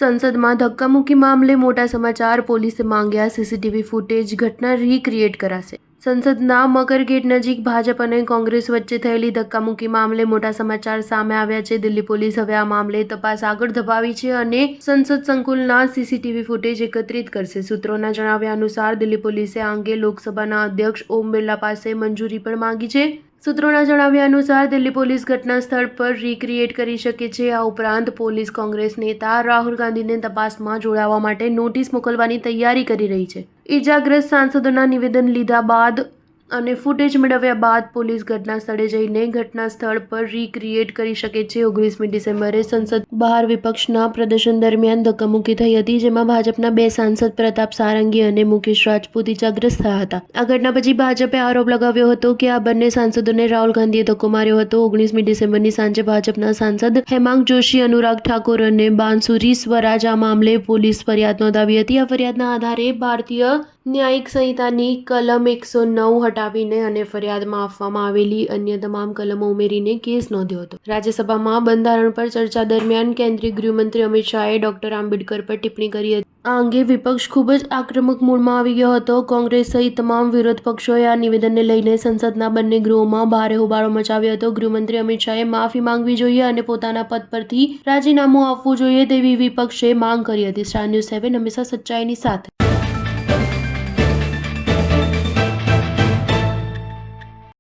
સંસદમાં ધક્કામુક્કી મામલે મોટા સમાચાર. પોલીસે માંગ્યા સીસીટીવી ફૂટેજ. ઘટના રીક્રિએટ કરાશે. સંસદના મકરગેટ નજીક ભાજપ અને કોંગ્રેસ વચ્ચે થયેલી ધક્કામુક્કી મામલે મોટા સમાચાર સામે આવ્યા છે. દિલ્હી પોલીસ હવે આ મામલે તપાસ આગળ ધપાવી છે અને સંસદ સંકુલના સીસીટીવી ફૂટેજ એકત્રિત કરશે. સૂત્રોના જણાવ્યા અનુસાર દિલ્હી પોલીસે આ અંગે લોકસભાના અધ્યક્ષ ઓમ બિરલા પાસે મંજૂરી પણ માંગી છે. સૂત્રોના જણાવ્યા અનુસાર દિલ્હી પોલીસ ઘટના સ્થળ પર રીક્રિએટ કરી શકે છે. આ ઉપરાંત પોલીસ કોંગ્રેસ નેતા રાહુલ ગાંધીને તપાસમાં જોડાવા માટે નોટિસ મોકલવાની તૈયારી કરી રહી છે. ઇજાગ્રસ્ત સાંસદોના નિવેદન લીધા બાદ અને ફૂટેજ મેળવ્યા બાદ પોલીસ ઘટના સ્થળે જઈને ઘટના સ્થળ પર રીક્રિએટ કરી શકે છે. 19મી ડિસેમ્બરે સંસદ બહાર વિપક્ષના પ્રદર્શન દરમિયાન ધક્કામુક્કી થઈ હતી, જેમાં ભાજપના 2 સાંસદ પ્રતાપ સારંગી અને મુકેશ રાજપૂત ઇજાગ્રસ્ત થયા હતા. આ ઘટના પછી ભાજપે આરોપ લગાવ્યો હતો કે આ બંને સાંસદોને રાહુલ ગાંધીએ ધક્કો માર્યો હતો. 19મી ડિસેમ્બરની સાંજે ભાજપના સાંસદ હેમાંગ જોશી, અનુરાગ ઠાકુર અને બાંસુરી સ્વરાજ આ મામલે પોલીસ ફરિયાદ નોંધાવી હતી. આ ફરિયાદના આધારે ભારતીય ન્યાયિક સંહિતાની કલમ 109 હટાવીને અને ફરિયાદમાં આપવામાં આવેલી અન્ય તમામ કલમો ઉમેરીને કેસ નોંધ્યો હતો. રાજ્યસભામાં બંધારણ પર ચર્ચા દરમિયાન કેન્દ્રીય ગૃહમંત્રી અમિત શાહે ડોક્ટર આંબેડકર પર ટિપ્પણી કરી હતી. આ અંગે વિપક્ષ ખૂબ જ આક્રમક મૂડમાં આવી ગયો હતો. કોંગ્રેસ સહિત તમામ વિરોધ પક્ષોએ આ નિવેદનને લઈને સંસદના બંને ગૃહોમાં ભારે હોબાળો મચાવ્યો હતો. ગૃહમંત્રી અમિત શાહે માફી માંગવી જોઈએ અને પોતાના પદ પરથી રાજીનામું આપવું જોઈએ તેવી વિપક્ષે માંગ કરી હતી. સ્ટાર ન્યૂઝ 7 હંમેશા સચ્ચાઈની સાથે.